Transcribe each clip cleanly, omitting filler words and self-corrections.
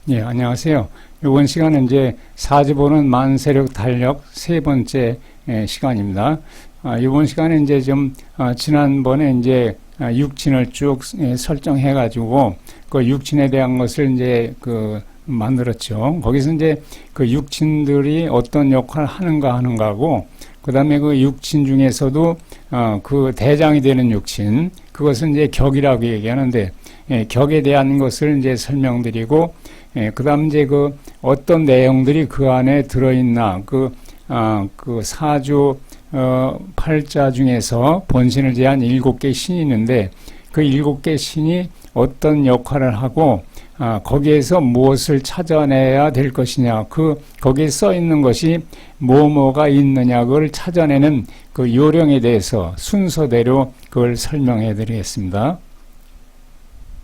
예, 안녕하세요. 이번 시간은 이제 사지 보는 만세력 달력 세 번째 시간입니다. 이번 시간에 이제 지난번에 이제 육친을 쭉 설정해가지고 그 육친에 대한 것을 이제 만들었죠. 거기서 이제 그 육친들이 어떤 역할을 하는가 하고, 그 다음에 그 육친 중에서도 그 대장이 되는 육친, 그것은 이제 격이라고 얘기하는데, 격에 대한 것을 이제 설명드리고, 그 다음 이제 어떤 내용들이 그 안에 들어있나, 사주, 팔자 중에서 본신을 제한 7개 신이 있는데, 그 7개 신이 어떤 역할을 하고, 거기에서 무엇을 찾아내야 될 것이냐, 거기에 써 있는 것이 뭐가 있느냐, 그걸 찾아내는 그 요령에 대해서 순서대로 그걸 설명해 드리겠습니다.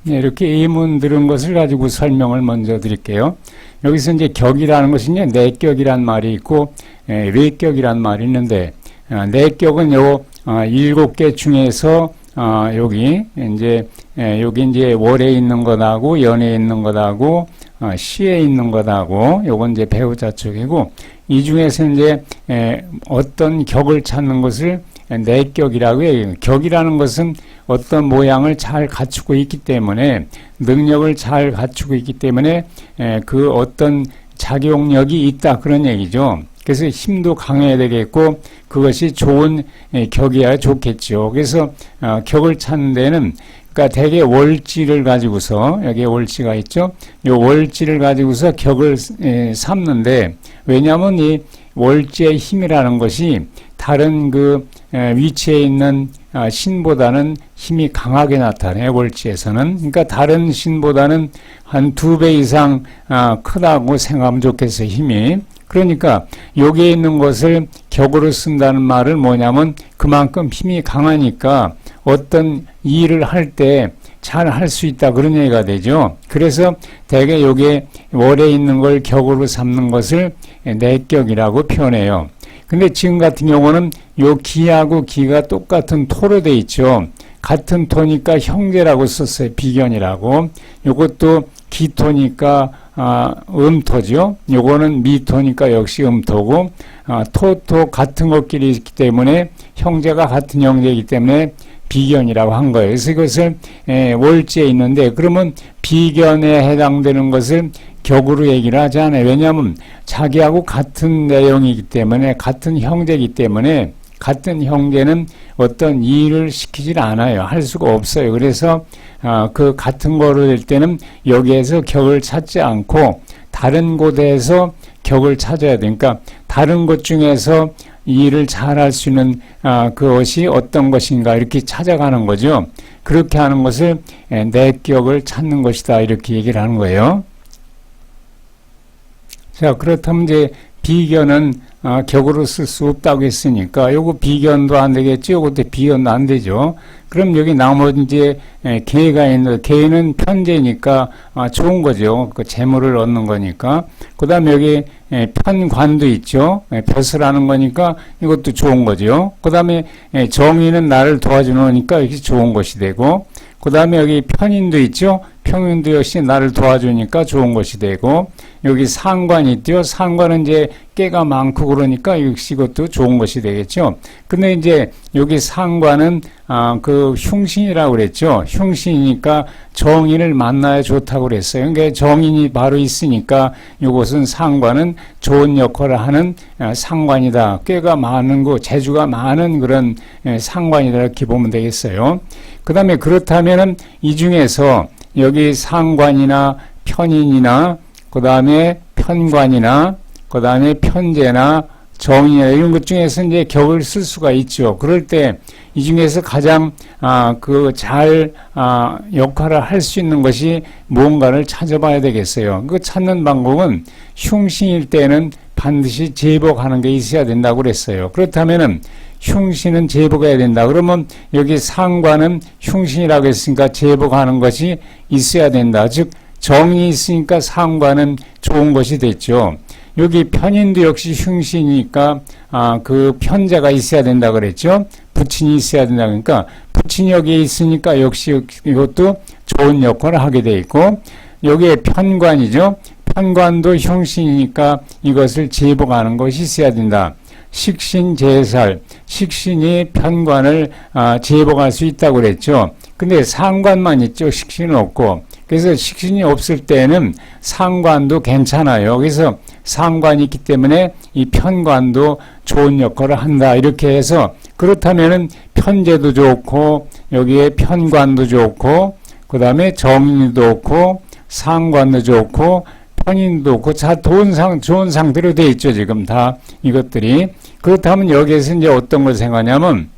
네, 이렇게 예문 들은 것을 가지고 설명을 먼저 드릴게요. 여기서 이제 격이라는 것이 이제 내격이란 말이 있고, 외격이란 말이 있는데, 내격은 요 7개 중에서 여기 이제 월에 있는 것하고 연에 있는 것하고 시에 있는 것하고 요건 이제 배우자 쪽이고, 이 중에서 이제 어떤 격을 찾는 것을 내격이라고 해요. 격이라는 것은 어떤 모양을 잘 갖추고 있기 때문에, 능력을 잘 갖추고 있기 때문에 그 어떤 작용력이 있다, 그런 얘기죠. 그래서 힘도 강해야 되겠고, 그것이 좋은 격이야 좋겠죠. 그래서 격을 찾는 데는, 그러니까 대개 월지를 가지고서, 여기에 월지가 있죠. 이 월지를 가지고서 격을 삼는데, 왜냐하면 이 월지의 힘이라는 것이 다른 위치에 있는 신보다는 힘이 강하게 나타나요, 월지에서는. 그러니까 다른 신보다는 한 2배 이상 크다고 생각하면 좋겠어요, 힘이. 그러니까 여기에 있는 것을 격으로 쓴다는 말은 뭐냐면 그만큼 힘이 강하니까 어떤 일을 할 때 잘 할 수 있다, 그런 얘기가 되죠. 그래서 대개 여기에 월에 있는 걸 격으로 삼는 것을 내격이라고 표현해요. 근데 지금 같은 경우는 요 기하고 기가 똑같은 토로 돼 있죠. 같은 토니까 형제라고 썼어요. 비견이라고. 요것도 기토니까 음토죠. 요거는 미토니까 역시 음토고, 토 같은 것끼리 있기 때문에, 형제가 같은 형제이기 때문에 비견이라고 한 거예요. 그래서 이것을 월지에 있는데, 그러면 비견에 해당되는 것을 격으로 얘기를 하지 않아요. 왜냐하면 자기하고 같은 내용이기 때문에, 같은 형제이기 때문에, 같은 형제는 어떤 일을 시키질 않아요. 할 수가 없어요. 그래서 그 같은 거로 될 때는 여기에서 격을 찾지 않고 다른 곳에서 격을 찾아야 되니까, 다른 곳 중에서 일을 잘 할 수 있는 그것이 어떤 것인가, 이렇게 찾아가는 거죠. 그렇게 하는 것을 내격을 찾는 것이다, 이렇게 얘기를 하는 거예요. 자, 그렇다면 이제 비견은 격으로 쓸 수 없다고 했으니까 요거 비견도 안 되겠죠. 요것도 비견도 안 되죠. 그럼 여기 나머지 이제 계가 있는, 계는 편제니까 좋은 거죠. 그 재물을 얻는 거니까. 그 다음에 여기 편관도 있죠. 벼슬 하는 거니까 이것도 좋은 거죠. 그 다음에 정의는 나를 도와주는 거니까 이게 좋은 것이 되고, 그 다음에 여기 편인도 있죠. 평인도 역시 나를 도와주니까 좋은 것이 되고, 여기 상관이 있죠. 상관은 이제 깨가 많고 그러니까 역시 이것도 좋은 것이 되겠죠. 근데 이제 여기 상관은 흉신이라고 그랬죠. 흉신이니까 정인을 만나야 좋다고 그랬어요. 그러니까 정인이 바로 있으니까 이것은 상관은 좋은 역할을 하는 상관이다. 꾀가 많은 거, 재주가 많은 그런 상관이다, 이렇게 보면 되겠어요. 그 다음에 그렇다면은 이 중에서 여기 상관이나 편인이나 그 다음에 편관이나 그 다음에 편제나 정인이나 이런 것 중에서 이제 격을 쓸 수가 있죠. 그럴 때 이 중에서 가장 역할을 할 수 있는 것이 뭔가를 찾아봐야 되겠어요. 그 찾는 방법은 흉신일 때는 반드시 제복하는 게 있어야 된다고 그랬어요. 그렇다면은 흉신은 제복해야 된다. 그러면 여기 상관은 흉신이라고 했으니까 제복하는 것이 있어야 된다. 즉 정이 있으니까 상관은 좋은 것이 됐죠. 여기 편인도 역시 흉신이니까 그 편자가 있어야 된다 그랬죠. 부친이 있어야 된다. 그러니까 부친이 여기에 있으니까 역시 이것도 좋은 역할을 하게 돼 있고, 여기에 편관이죠. 편관도 형신이니까 이것을 제복하는 것이 있어야 된다. 식신제살, 식신이 편관을 제복할 수 있다고 그랬죠. 근데 상관만 있죠. 식신은 없고. 그래서 식신이 없을 때는 상관도 괜찮아요. 그래서 상관이 있기 때문에 이 편관도 좋은 역할을 한다. 이렇게 해서 그렇다면은 편제도 좋고 여기에 편관도 좋고 그 다음에 정인도 좋고 상관도 좋고 편인도 좋고 자 좋은 상태로 돼 있죠. 지금 다 이것들이. 그렇다면 여기에서 이제 어떤 걸 생각하냐면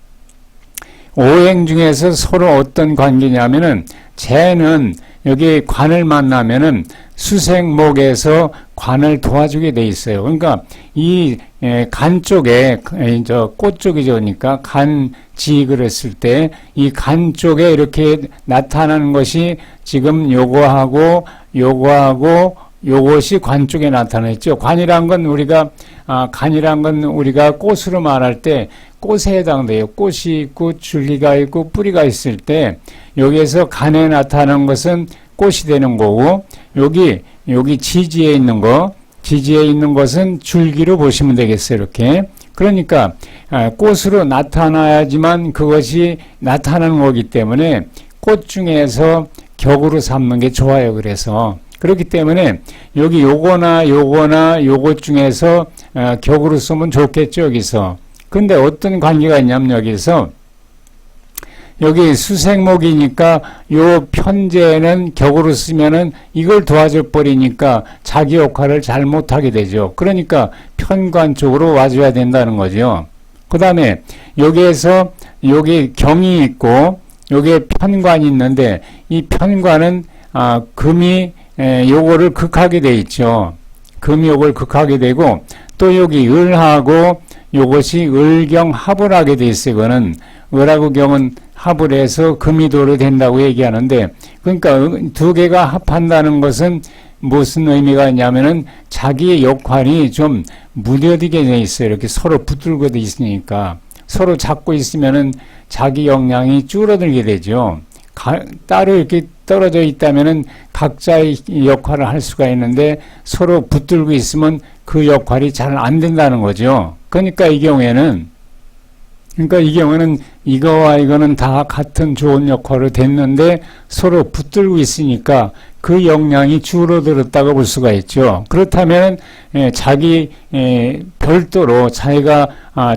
오행 중에서 서로 어떤 관계냐면은 재는 여기 관을 만나면은 수생목에서 관을 도와주게 돼 있어요. 그러니까 이 간 쪽에 꽃 쪽이죠. 그러니까 간지익을 했을 때 이 간 쪽에 이렇게 나타나는 것이 지금 요거하고 요것이 관 쪽에 나타나 있죠. 관이란 건 우리가 꽃으로 말할 때 꽃에 해당돼요. 꽃이 있고 줄기가 있고 뿌리가 있을 때 여기에서 간에 나타나는 것은 꽃이 되는 거고 여기 지지에 있는 것은 줄기로 보시면 되겠어요. 이렇게. 그러니까 꽃으로 나타나야지만 그것이 나타나는 거기 때문에 꽃 중에서 격으로 삼는 게 좋아요. 그래서 그렇기 때문에 여기 요것 중에서 격으로 쓰면 좋겠죠. 여기서. 근데 어떤 관계가 있냐면 여기 수생목이니까 요 편제는 격으로 쓰면은 이걸 도와줘 버리니까 자기 역할을 잘 못하게 되죠. 그러니까 편관 쪽으로 와줘야 된다는 거죠. 그 다음에 여기에서 여기 경이 있고 여기에 편관이 있는데 이 편관은 금이 요거를 극하게 돼 있죠. 금이 요걸 극하게 되고 또 여기 을하고 요것이 을경 합을 하게 돼 있어요. 이거는 을하고 경은 합을 해서 금이 도로 된다고 얘기하는데 그러니까 두 개가 합한다는 것은 무슨 의미가 있냐면은 자기의 역할이 좀 무뎌지게 돼 있어요. 이렇게 서로 붙들고 돼 있으니까 서로 잡고 있으면은 자기 역량이 줄어들게 되죠. 따로 이렇게 떨어져 있다면은 각자의 역할을 할 수가 있는데 서로 붙들고 있으면 그 역할이 잘 안 된다는 거죠. 그러니까 이 경우에는 이거와 이거는 다 같은 좋은 역할을 됐는데 서로 붙들고 있으니까 그 역량이 줄어들었다고 볼 수가 있죠. 그렇다면 자기 별도로 자기가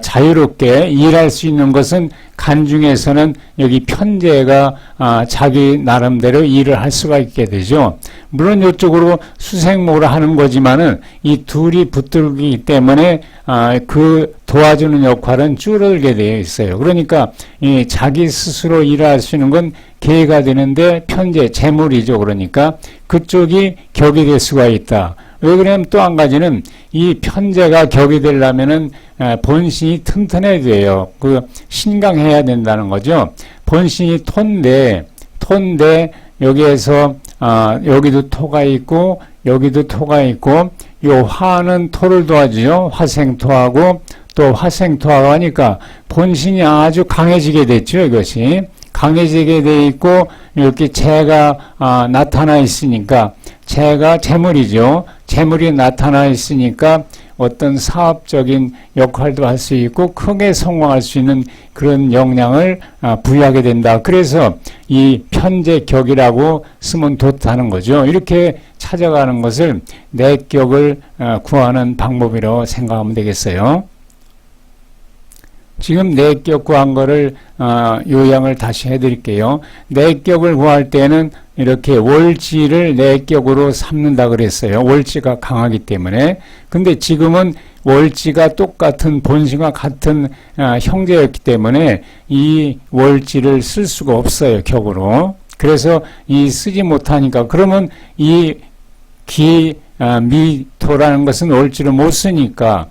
자유롭게 일할 수 있는 것은 간 중에서는 여기 편제가 자기 나름대로 일을 할 수가 있게 되죠. 물론 이쪽으로 수생목으로 하는 거지만은 이 둘이 붙들기 때문에 그 도와주는 역할은 줄어들게 되어 있어요. 그러니까 자기 스스로 일할 수 있는 건 개가 되는데 편제, 재물이죠. 그러니까 그쪽이 격이 될 수가 있다. 왜 그러냐면 또 한 가지는 이 편제가 격이 되려면은 본신이 튼튼해야 돼요. 신강해야 된다는 거죠. 본신이 톤데 여기에서 여기도 토가 있고 여기도 토가 있고 요 화는 토를 도와주죠. 화생토하고 또 화생토하고 하니까 본신이 아주 강해지게 됐죠. 이것이 강해지게 돼 있고 이렇게 재가 나타나 있으니까 재가 재물이죠. 재물이 나타나 있으니까 어떤 사업적인 역할도 할 수 있고 크게 성공할 수 있는 그런 역량을 부여하게 된다. 그래서 이 편제격이라고 쓰면 좋다는 거죠. 이렇게 찾아가는 것을 내격을 구하는 방법이라고 생각하면 되겠어요. 지금 내격 구한 거를 요약을 다시 해드릴게요. 내격을 구할 때는 이렇게 월지를 내격으로 삼는다 그랬어요. 월지가 강하기 때문에. 근데 지금은 월지가 똑같은 본신과 같은 형제였기 때문에 이 월지를 쓸 수가 없어요. 격으로. 그래서 쓰지 못하니까 그러면 이 미토라는 것은 월지를 못 쓰니까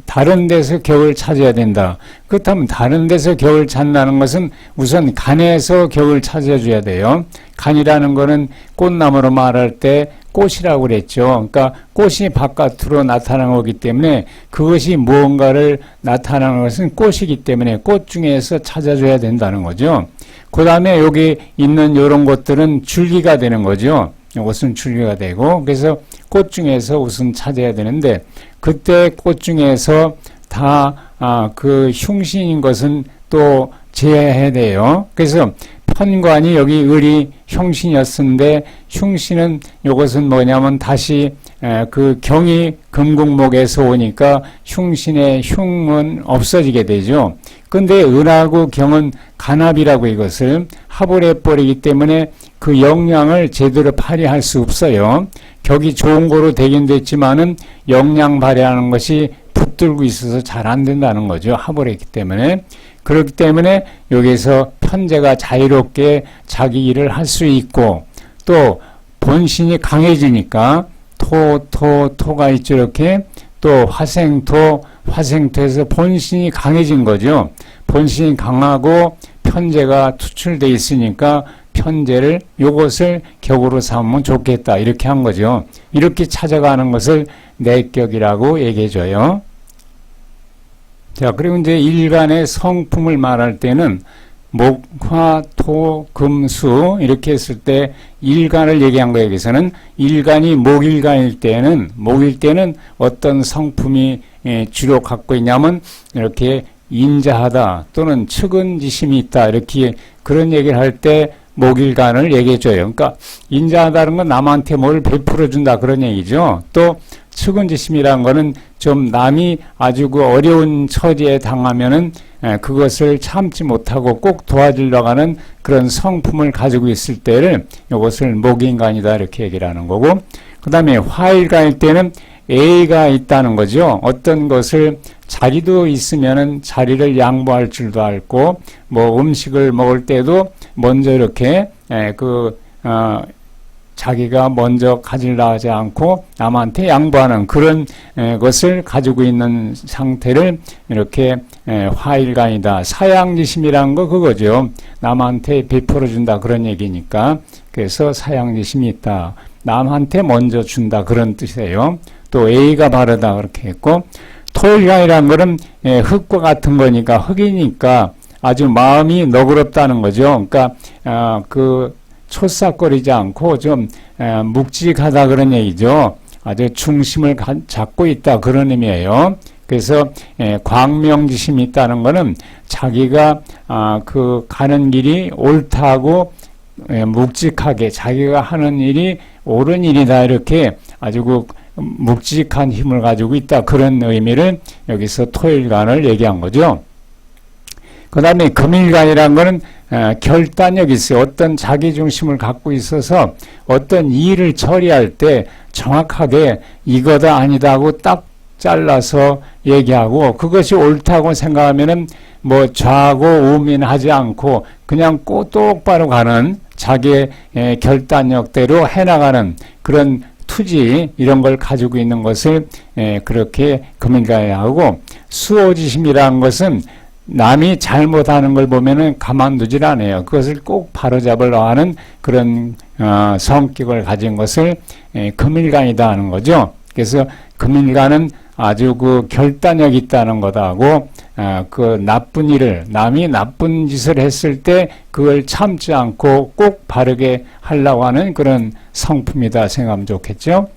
다른 데서 격을 찾아야 된다. 그렇다면 다른 데서 격을 찾는다는 것은 우선 간에서 격을 찾아줘야 돼요. 간이라는 거는 꽃나무로 말할 때 꽃이라고 그랬죠. 그러니까 꽃이 바깥으로 나타나는 거기 때문에 그것이 무언가를 나타나는 것은 꽃이기 때문에 꽃 중에서 찾아줘야 된다는 거죠. 그 다음에 여기 있는 이런 것들은 줄기가 되는 거죠. 이것은 줄기가 되고, 그래서 꽃 중에서 우선 찾아야 되는데, 그때 꽃 중에서 다 그 흉신인 것은 또 제외해야 돼요. 그래서 편관이 여기 을이 흉신이었는데, 흉신은 이것은 뭐냐면 다시 그 경이 금국목에서 오니까 흉신의 흉은 없어지게 되죠. 근데 을하고 경은 간합이라고 이것을 합을 해버리기 때문에 그 영양을 제대로 발휘할 수 없어요. 격이 좋은 거로 되긴 됐지만은 영양 발휘하는 것이 붙들고 있어서 잘 안 된다는 거죠. 합을 했기 때문에. 그렇기 때문에 여기서 편제가 자유롭게 자기 일을 할 수 있고, 또 본신이 강해지니까 토가 있죠. 이렇게 또 화생토에서 본신이 강해진 거죠. 본신이 강하고 편제가 투출되어 있으니까 편제를 요것을 격으로 삼으면 좋겠다 이렇게 한 거죠. 이렇게 찾아가는 것을 내격이라고 얘기해줘요. 자, 그리고 이제 일간의 성품을 말할 때는 목, 화, 토, 금, 수 이렇게 했을 때 일간을 얘기한 거에 비해서는 일간이 목일간일 때는 어떤 성품이 주로 갖고 있냐면 이렇게 인자하다 또는 측은지심이 있다 이렇게 그런 얘기를 할 때 목일간을 얘기해줘요. 그러니까 인자하다는 건 남한테 뭘 베풀어준다 그런 얘기죠. 또 측은지심이라는 거는 좀 남이 아주 그 어려운 처지에 당하면은 그것을 참지 못하고 꼭 도와주려고 하는 그런 성품을 가지고 있을 때를 이것을 목인간이다 이렇게 얘기를 하는 거고, 그 다음에 화일간일 때는 애가 있다는 거죠. 어떤 것을 자리도 있으면은 자리를 양보할 줄도 알고, 뭐 음식을 먹을 때도 먼저 이렇게 자기가 먼저 가지려 하지 않고 남한테 양보하는 그런 것을 가지고 있는 상태를 이렇게 화일간이다. 사양지심이라는 거 그거죠. 남한테 베풀어준다 그런 얘기니까. 그래서 사양지심이 있다. 남한테 먼저 준다 그런 뜻이에요. 또 A가 바르다 그렇게 했고, 토일간이라는 거는 흙과 같은 거니까 흙이니까 아주 마음이 너그럽다는 거죠. 그러니까 촐싹거리지 않고 좀 묵직하다 그런 얘기죠. 아주 중심을 잡고 있다 그런 의미예요. 그래서 광명지심이 있다는 거는 자기가 그 가는 길이 옳다고 묵직하게 자기가 하는 일이 옳은 일이다 이렇게 아주 그 묵직한 힘을 가지고 있다 그런 의미를 여기서 토일간을 얘기한 거죠. 그 다음에 금일간이라는 거는 결단력이 있어요. 어떤 자기중심을 갖고 있어서 어떤 일을 처리할 때 정확하게 이거다 아니다 하고 딱 잘라서 얘기하고, 그것이 옳다고 생각하면은 뭐 좌고 우민하지 않고 그냥 똑바로 가는 자기의 결단력대로 해나가는 그런 투지 이런 걸 가지고 있는 것을 그렇게 금일간이 하고, 수호지심이라는 것은 남이 잘못하는 걸 보면은 가만두질 않아요. 그것을 꼭 바로잡으려 하는 그런 성격을 가진 것을 금일간이다 하는 거죠. 그래서 금일간은 아주 그 결단력이 있다는 거다고, 그 나쁜 일을 남이 나쁜 짓을 했을 때 그걸 참지 않고 꼭 바르게 하려고 하는 그런 성품이다 생각하면 좋겠죠.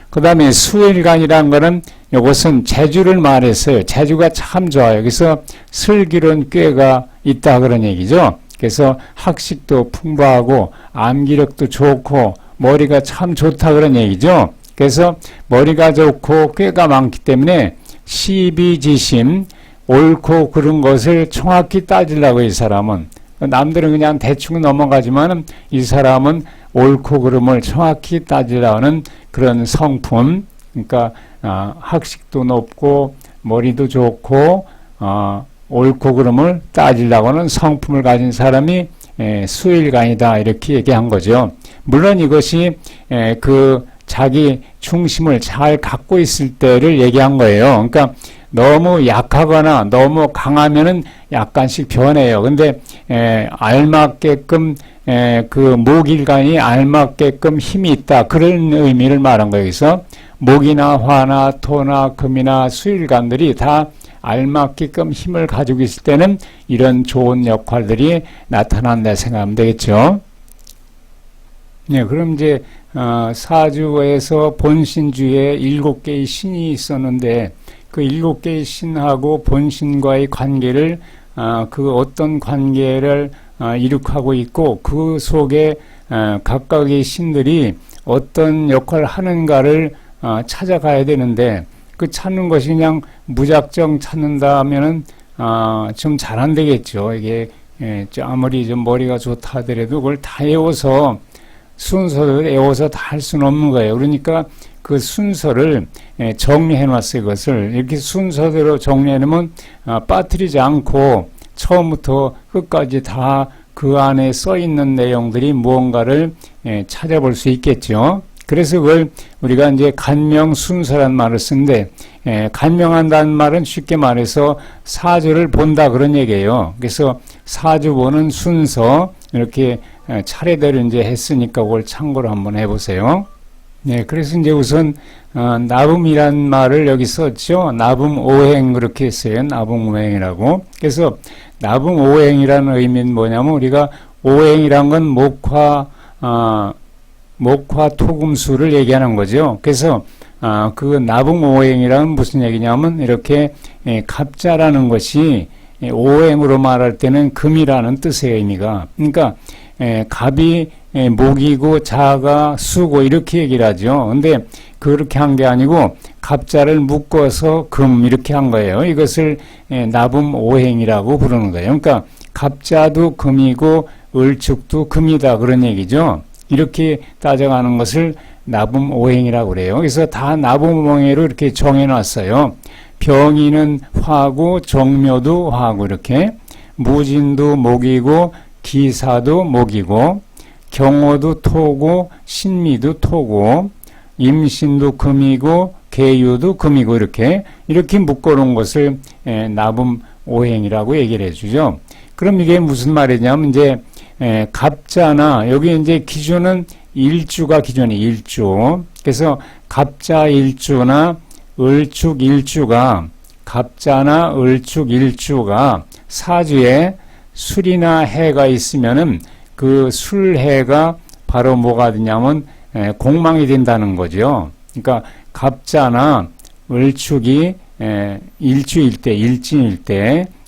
그 다음에 수일간이라는 거는 이것은 재주를 말했어요. 재주가 참 좋아요. 그래서 슬기로운 꾀가 있다 그런 얘기죠. 그래서 학식도 풍부하고 암기력도 좋고 머리가 참 좋다 그런 얘기죠. 그래서 머리가 좋고 꾀가 많기 때문에 시비지심, 옳고 그른 것을 정확히 따지려고 이 사람은. 남들은 그냥 대충 넘어가지만 이 사람은 옳고 그름을 정확히 따지려고 하는 그런 성품, 그러니까 학식도 높고 머리도 좋고 옳고 그름을 따지려고 하는 성품을 가진 사람이 수일간이다 이렇게 얘기한 거죠. 물론 이것이 그 자기 중심을 잘 갖고 있을 때를 얘기한 거예요. 그러니까 너무 약하거나 너무 강하면은 약간씩 변해요. 근데 알맞게끔 그 목일간이 알맞게끔 힘이 있다 그런 의미를 말한 거예요. 그래서 목이나 화나 토나 금이나 수일간들이 다 알맞게끔 힘을 가지고 있을 때는 이런 좋은 역할들이 나타난다 생각하면 되겠죠. 네, 그럼 이제 사주에서 본신주에 7개의 신이 있었는데 그 7개의 신하고 본신과의 관계를 그 어떤 관계를 이룩하고 있고 그 속에 각각의 신들이 어떤 역할을 하는가를 찾아가야 되는데 그 찾는 것이 그냥 무작정 찾는다 하면은 좀 잘 안 되겠죠. 이게 아무리 좀 머리가 좋다 하더라도 그걸 다 외워서 순서를 외워서 다 할 수는 없는 거예요. 그러니까 그 순서를 정리해 놨어요. 그것을 이렇게 순서대로 정리해 놓으면 빠뜨리지 않고 처음부터 끝까지 다 그 안에 써 있는 내용들이 무언가를 찾아볼 수 있겠죠. 그래서 그걸 우리가 이제 간명 순서란 말을 쓰는데 간명한다는 말은 쉽게 말해서 사주를 본다 그런 얘기예요. 그래서 사주 보는 순서 이렇게 차례대로 이제 했으니까 그걸 참고로 한번 해보세요. 네, 그래서 이제 우선 나붐이란 말을 여기 썼죠. 나붐 오행 그렇게 했어요. 나붐 오행이라고. 그래서 나붐 오행이라는 의미는 뭐냐면 우리가 오행이란 건 목화 토금수를 얘기하는 거죠. 그래서 그 나붐 오행이란 무슨 얘기냐면 이렇게 갑자라는 것이 오행으로 말할 때는 금이라는 뜻의 의미가. 그러니까 갑이 목이고 자가 수고 이렇게 얘기를 하죠. 근데 그렇게 한 게 아니고 갑자를 묶어서 금 이렇게 한 거예요. 이것을 나붐 오행이라고 부르는 거예요. 그러니까 갑자도 금이고 을축도 금이다 그런 얘기죠. 이렇게 따져가는 것을 나붐 오행이라고 그래요. 그래서 다 나붐 오행으로 이렇게 정해놨어요. 병인은 화고 정묘도 화고 이렇게 무진도 목이고 기사도 목이고 경호도 토고 신미도 토고 임신도 금이고 계유도 금이고 이렇게 묶어놓은 것을 나붐 오행이라고 얘기를 해주죠. 그럼 이게 무슨 말이냐면 이제 갑자나 여기 이제 기준은 일주가 기준이 일주. 그래서 갑자 일주나 을축 일주가 갑자나 을축 일주가 사주에 술이나 해가 있으면은 그 술해가 바로 뭐가 되냐면 공망이 된다는 거죠. 그러니까 갑자나 을축이 일주일 때,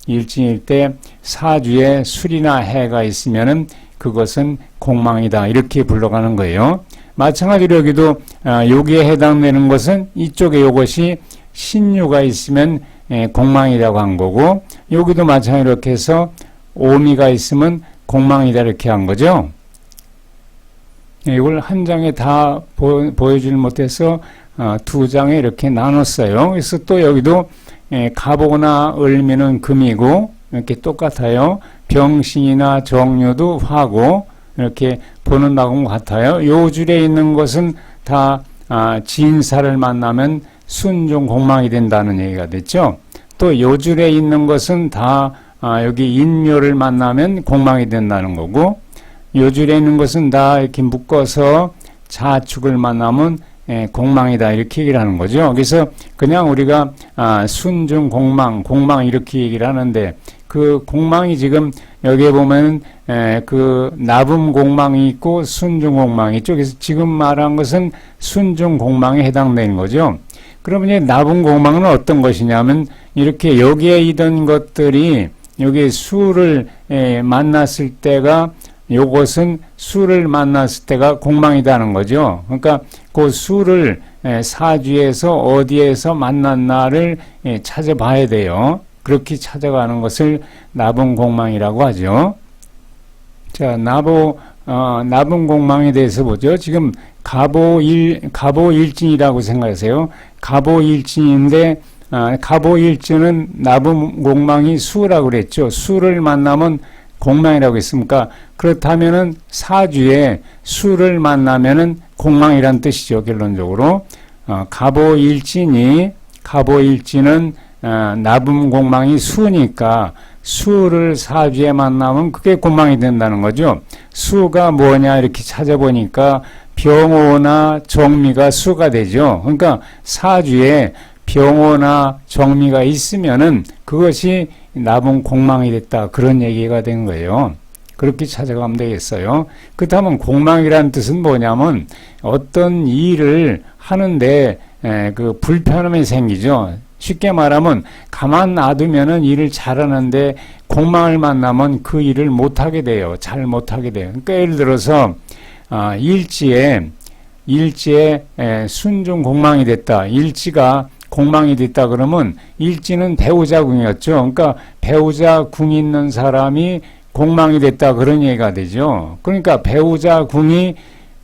일진일 때 사주에 술이나 해가 있으면은 그것은 공망이다 이렇게 불러가는 거예요. 마찬가지로 여기도 여기에 해당되는 것은 이쪽에 이것이 신유가 있으면 공망이라고 한 거고 여기도 마찬가지로 이렇게 해서 오미가 있으면 공망이다 이렇게 한 거죠. 이걸 한 장에 다 보여주지 못해서 두 장에 이렇게 나눴어요. 그래서 또 여기도 갑오나 을미는 금이고 이렇게 똑같아요. 병신이나 정유도 화고 이렇게 보는 바하고 같아요. 요 줄에 있는 것은 다 진사를 만나면 순종 공망이 된다는 얘기가 됐죠. 또 요 줄에 있는 것은 다 여기 인묘를 만나면 공망이 된다는 거고 요 줄에 있는 것은 다 이렇게 묶어서 자축을 만나면 공망이다 이렇게 얘기를 하는 거죠. 그래서 그냥 우리가 순중 공망 이렇게 얘기를 하는데 그 공망이 지금 여기에 보면 그 나붐 공망이 있고 순중 공망이 있죠. 그래서 지금 말한 것은 순중 공망에 해당되는 거죠. 그러면 이제 나붐 공망은 어떤 것이냐면 이렇게 여기에 있던 것들이 여기 수를 만났을 때가 요것은 수를 만났을 때가 공망이다는 거죠. 그러니까 그 수를 사주에서 어디에서 만났나를 찾아봐야 돼요. 그렇게 찾아가는 것을 나붐 공망이라고 하죠. 자, 나붐 공망에 대해서 보죠. 지금 갑오일진이라고 생각하세요. 갑오일진인데 갑오일진은 나붐 공망이 수라고 그랬죠. 수를 만나면 공망이라고 했습니까? 그렇다면은 사주에 수를 만나면은 공망이란 뜻이죠. 결론적으로 갑오일진은 나붐 공망이 수니까 수를 사주에 만나면 그게 공망이 된다는 거죠. 수가 뭐냐 이렇게 찾아보니까 병오나 정미가 수가 되죠. 그러니까 사주에 병오나 정미가 있으면은 그것이 나붐 공망이 됐다 그런 얘기가 된 거예요. 그렇게 찾아가면 되겠어요. 그렇다면 공망이라는 뜻은 뭐냐면 어떤 일을 하는데 그 불편함이 생기죠. 쉽게 말하면 가만 놔두면은 일을 잘하는데 공망을 만나면 그 일을 못하게 돼요. 잘 못하게 돼요. 그러니까 예를 들어서 일지에 순중 공망이 됐다. 일지가 공망이 됐다 그러면 일지는 배우자 궁이었죠. 그러니까 배우자 궁이 있는 사람이 공망이 됐다 그런 얘기가 되죠. 그러니까 배우자 궁이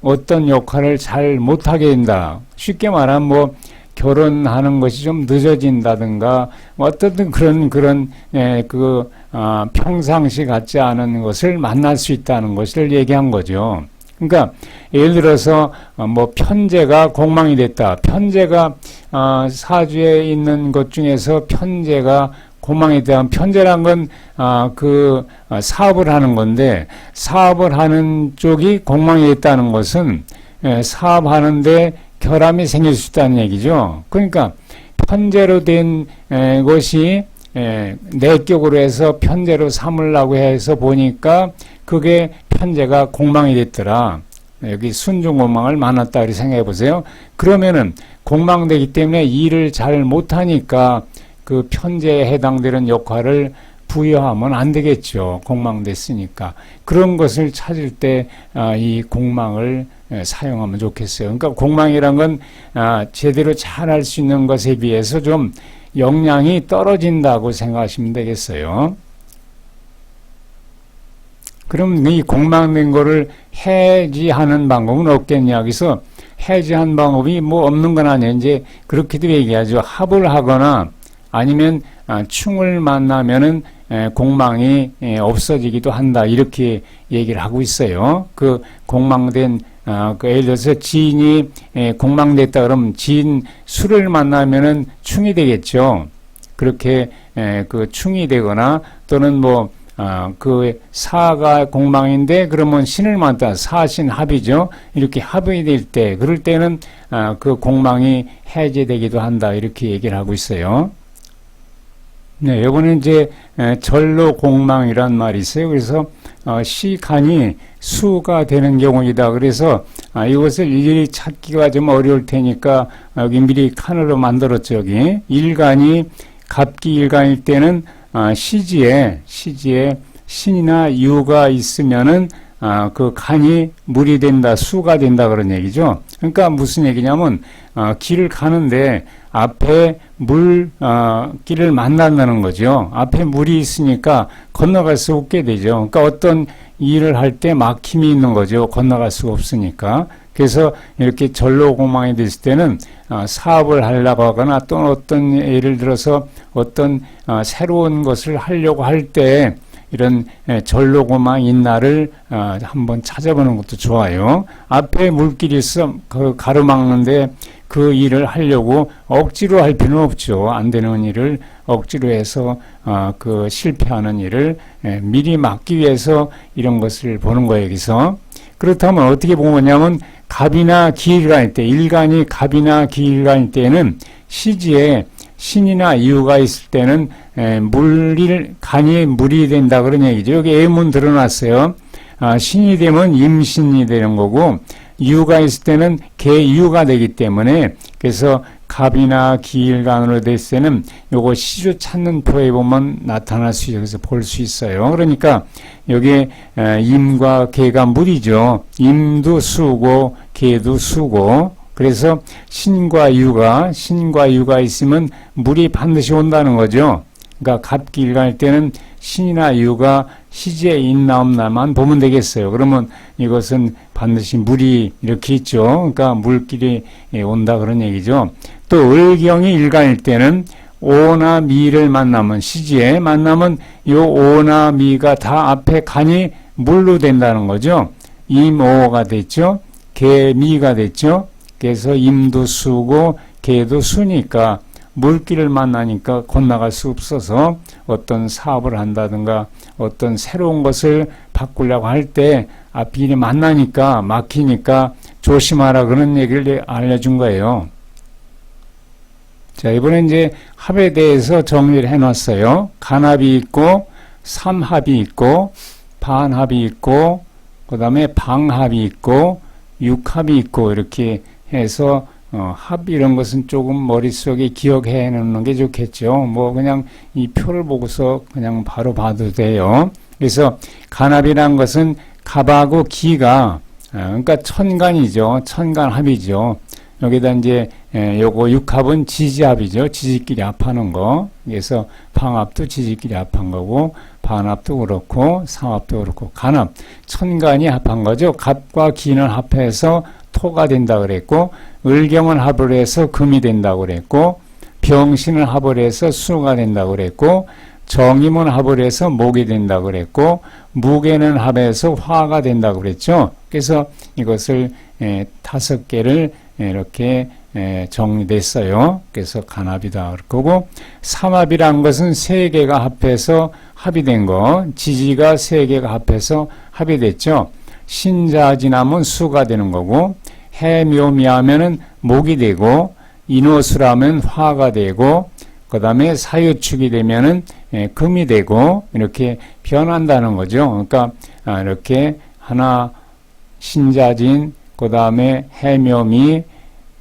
어떤 역할을 잘 못하게 된다. 쉽게 말하면 뭐 결혼하는 것이 좀 늦어진다든가 어떤 그런 평상시 같지 않은 것을 만날 수 있다는 것을 얘기한 거죠. 그러니까 예를 들어서 뭐 편제가 공망이 됐다. 편제가 사주에 있는 것 중에서 편제가 공망이 됐다. 편제란 건 사업을 하는 건데 사업을 하는 쪽이 공망이 됐다는 것은 사업하는데 결함이 생길 수 있다는 얘기죠. 그러니까 편제로 된 것이 내격으로 해서 편제로 삼으려고 해서 보니까 그게 편제가 공망이 됐더라. 여기 순중공망을 만났다 이렇게 생각해 보세요. 그러면은 공망되기 때문에 일을 잘 못하니까 그 편제에 해당되는 역할을 부여하면 안 되겠죠. 공망됐으니까. 그런 것을 찾을 때 이 공망을 사용하면 좋겠어요. 그러니까 공망이란 건 제대로 잘 할 수 있는 것에 비해서 좀 역량이 떨어진다고 생각하시면 되겠어요. 그럼 이 공망된 거를 해지하는 방법은 없겠냐. 그래서 해지한 방법이 뭐 없는 건 아니에요. 이제 그렇게도 얘기하죠. 합을 하거나 아니면 충을 만나면은 공망이 없어지기도 한다. 이렇게 얘기를 하고 있어요. 그 공망된 예를 들어서 지인이 공망됐다 그러면 지인 수를 만나면은 충이 되겠죠. 그렇게 그 충이 되거나 또는 뭐 그 사가 공망인데 그러면 신을 만났다. 사신 합이죠. 이렇게 합이 될 때 그럴 때는 그 공망이 해제되기도 한다. 이렇게 얘기를 하고 있어요. 네, 요거는 이제 절로 공망이란 말이 있어요. 그래서 시간이 수가 되는 경우이다. 그래서 이것을 일일이 찾기가 좀 어려울 테니까 여기 미리 칸으로 만들었죠. 여기 일간이 갑기 일간일 때는 시지에 신이나 유가 있으면은 그 간이 물이 된다, 수가 된다 그런 얘기죠. 그러니까 무슨 얘기냐면 길을 가는데 앞에 길을 만난다는 거죠. 앞에 물이 있으니까 건너갈 수 없게 되죠. 그러니까 어떤 일을 할 때 막힘이 있는 거죠. 건너갈 수가 없으니까. 그래서 이렇게 전로공망이 됐을 때는 사업을 하려고 하거나 또는 어떤 예를 들어서 어떤 새로운 것을 하려고 할 때 이런 전로공망인 날을 한번 찾아보는 것도 좋아요. 앞에 물길이 있어 가로막는데 그 일을 하려고 억지로 할 필요는 없죠. 안 되는 일을 억지로 해서 그 실패하는 일을 미리 막기 위해서 이런 것을 보는 거예요. 여기서 그렇다면 어떻게 보냐면 갑이나 기일간일 때 일간이 갑이나 기일간일 때는 시지에 신이나 이유가 있을 때는 간이 물이 된다 그런 얘기죠. 여기 예문 드러났어요. 신이 되면 임신이 되는 거고 이유가 있을 때는 개이유가 되기 때문에 그래서 갑이나 기일간으로 됐을 때는 요거 시주 찾는 표에 보면 나타날 수 있어요. 그래서 볼 수 있어요. 그러니까 여기 임과 개가 물이죠. 임도 수고 개도 수고 그래서 신과 유가 있으면 물이 반드시 온다는 거죠. 그러니까 갑기일간일 때는 신이나 유가 시지에 있나 없나만 보면 되겠어요. 그러면 이것은 반드시 물이 이렇게 있죠. 그러니까 물길이 온다 그런 얘기죠. 또 을경이 일간일 때는 오나 미를 만나면 시지에 만나면 요 오나 미가 다 앞에 간이 물로 된다는 거죠. 임오가 됐죠. 개미가 됐죠. 그래서 임도 수고 개도 수니까 물길을 만나니까 건너갈 수 없어서 어떤 사업을 한다든가 어떤 새로운 것을 바꾸려고 할 때 앞길이 만나니까 막히니까 조심하라 그런 얘기를 알려준 거예요. 자, 이번에 이제 합에 대해서 정리를 해놨어요. 간합이 있고 삼합이 있고 반합이 있고 그 다음에 방합이 있고 육합이 있고 이렇게 해서 합 이런 것은 조금 머릿속에 기억해 놓는 게 좋겠죠. 뭐 그냥 이 표를 보고서 그냥 바로 봐도 돼요. 그래서 간합이란 것은 갑하고 기가 그러니까 천간이죠. 천간합이죠. 여기다 이제 요거 육합은 지지합이죠. 지지끼리 합하는 거. 그래서 방합도 지지끼리 합한 거고 반합도 그렇고 상합도 그렇고 간합 천간이 합한 거죠. 갑과 기는 합해서 토가 된다 그랬고 을경은 합을 해서 금이 된다고 그랬고 병신을 합을 해서 수가 된다고 그랬고 정임은 합을 해서 목이 된다고 그랬고 무게는 합해서 화가 된다고 그랬죠. 그래서 이것을 5개를 이렇게 정리됐어요. 그래서 간합이다 그럴 거고 삼합이란 것은 3개가 합해서 합이 된 거, 지지가 3개가 합해서 합이 됐죠. 신자진하면 수가 되는 거고 해묘미하면은 목이 되고 인호수라면 화가 되고 그 다음에 사유축이 되면은 금이 되고 이렇게 변한다는 거죠. 그러니까 이렇게 하나 신자진 그 다음에 해묘미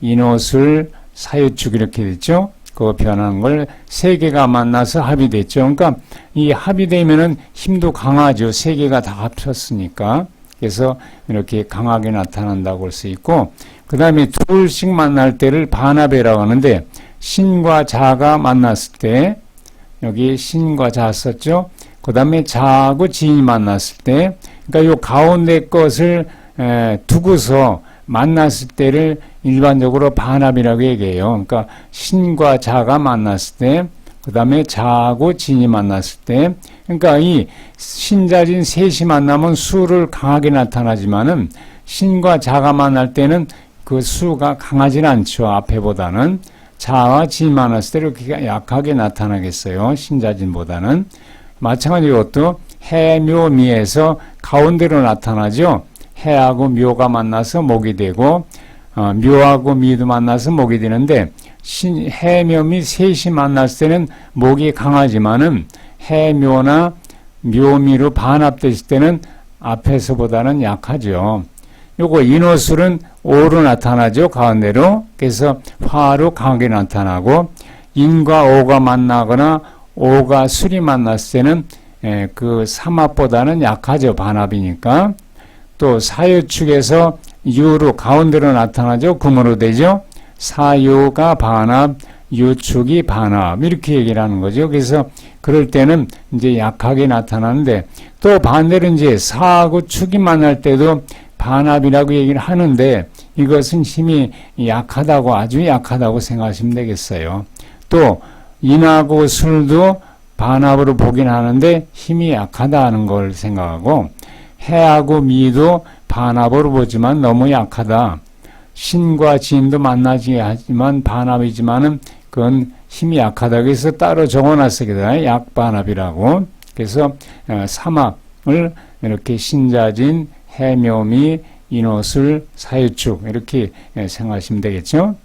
인호술 사유축 이렇게 됐죠. 그 변하는 걸 3개가 만나서 합이 됐죠. 그러니까 이 합이 되면은 힘도 강하죠. 3개가 다 합쳤으니까. 그래서 이렇게 강하게 나타난다고 볼 수 있고 그 다음에 둘씩 만날 때를 반합이라고 하는데 신과 자가 만났을 때 여기 신과 자 썼죠. 그 다음에 자하고 진이 만났을 때 그러니까 요 가운데 것을 두고서 만났을 때를 일반적으로 반합이라고 얘기해요. 그러니까 신과 자가 만났을 때 그 다음에 자하고 진이 만났을 때 그러니까 이 신자진 셋이 만나면 수를 강하게 나타나지만은 신과 자가 만날 때는 그 수가 강하진 않죠. 앞에보다는 자와 진이 만났을 때 이렇게 약하게 나타나겠어요. 신자진보다는 마찬가지로 이것도 해묘미에서 가운데로 나타나죠. 해하고 묘가 만나서 목이 되고 묘하고 미도 만나서 목이 되는데 해묘미 셋이 만났을 때는 목이 강하지만은 해묘나 묘미로 반합됐을 때는 앞에서보다는 약하죠. 요거 인호술은 오로 나타나죠. 가운데로. 그래서 화로 강하게 나타나고 인과 오가 만나거나 오가 술이 만났을 때는 그 삼합보다는 약하죠. 반합이니까. 또 사유축에서 유로 가운데로 나타나죠. 금으로 되죠. 사유가 반합, 유축이 반합 이렇게 얘기를 하는 거죠. 그래서 그럴 때는 이제 약하게 나타나는데 또 반대로 이제 사하고 축이 만날 때도 반합이라고 얘기를 하는데 이것은 힘이 약하다고 아주 약하다고 생각하시면 되겠어요. 또 인하고 술도 반합으로 보긴 하는데 힘이 약하다는 걸 생각하고 해하고 미도 반합으로 보지만 너무 약하다. 신과 진도 만나지 하지만 반합이지만은 그건 힘이 약하다. 그래서 따로 적어놨습니다. 약반합이라고. 그래서 삼합을 이렇게 신자진, 해묘미, 인호술, 사유축 이렇게 생각하시면 되겠죠.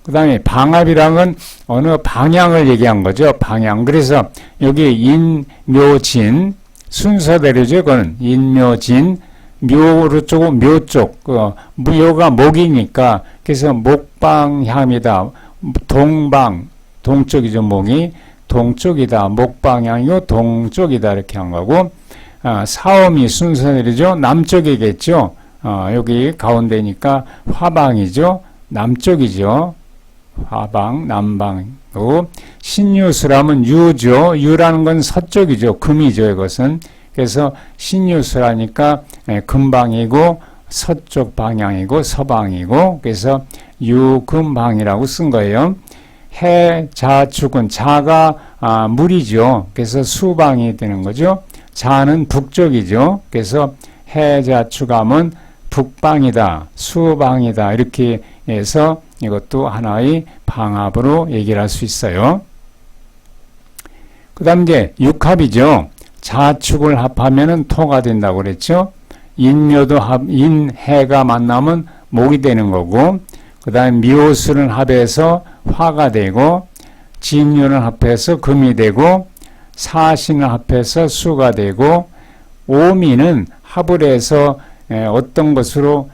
그 다음에 방합이란 건 어느 방향을 얘기한 거죠. 방향. 그래서 여기 인, 묘, 진 순서대로죠. 그거는 인묘진 묘로 조금 묘 쪽 묘가 목이니까 그래서 목방향이다. 동방 동쪽이죠. 목이 동쪽이다. 목방향이고 동쪽이다 이렇게 한 거고 사음이 순서대로죠. 남쪽이겠죠. 여기 가운데니까 화방이죠. 남쪽이죠. 화방 남방이고 신유수라면 유죠. 유라는 건 서쪽이죠. 금이죠. 이것은. 그래서 신유수라니까 금방이고 서쪽 방향이고 서방이고 그래서 유금방이라고 쓴 거예요. 해자축은 자가 물이죠. 그래서 수방이 되는 거죠. 자는 북쪽이죠. 그래서 해자축하면 북방이다. 수방이다. 이렇게 해서 이것도 하나의 방합으로 얘기를 할 수 있어요. 그 다음 이제 육합이죠. 자축을 합하면은 토가 된다고 그랬죠. 인묘도 인해가 만나면 목이 되는 거고, 그 다음에 묘수는 합해서 화가 되고, 진유는 합해서 금이 되고, 사신을 합해서 수가 되고, 오미는 합을 해서 어떤 것으로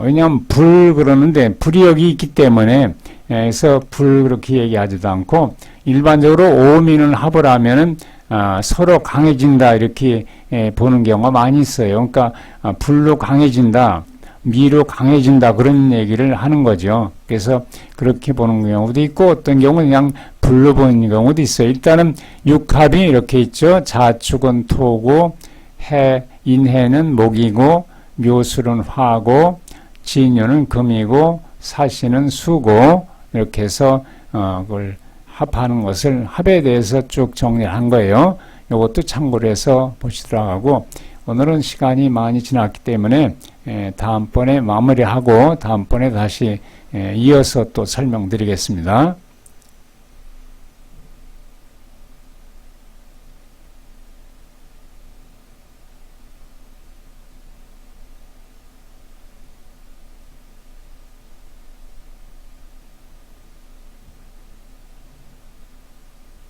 왜냐하면 불 그러는데 불이 여기 있기 때문에 그래서 불 그렇게 얘기하지도 않고 일반적으로 오미는 합을 하면은 서로 강해진다 이렇게 보는 경우가 많이 있어요. 그러니까 불로 강해진다, 미로 강해진다 그런 얘기를 하는 거죠. 그래서 그렇게 보는 경우도 있고 어떤 경우는 그냥 불로 보는 경우도 있어요. 일단은 육합이 이렇게 있죠. 자축은 토고 인해는 목이고 묘술은 화고 진유는 금이고 사시는 수고 이렇게 해서 그걸 합하는 것을 합에 대해서 쭉 정리를 한 거예요. 이것도 참고를 해서 보시도록 하고 오늘은 시간이 많이 지났기 때문에 다음번에 마무리하고 다음번에 다시 이어서 또 설명드리겠습니다.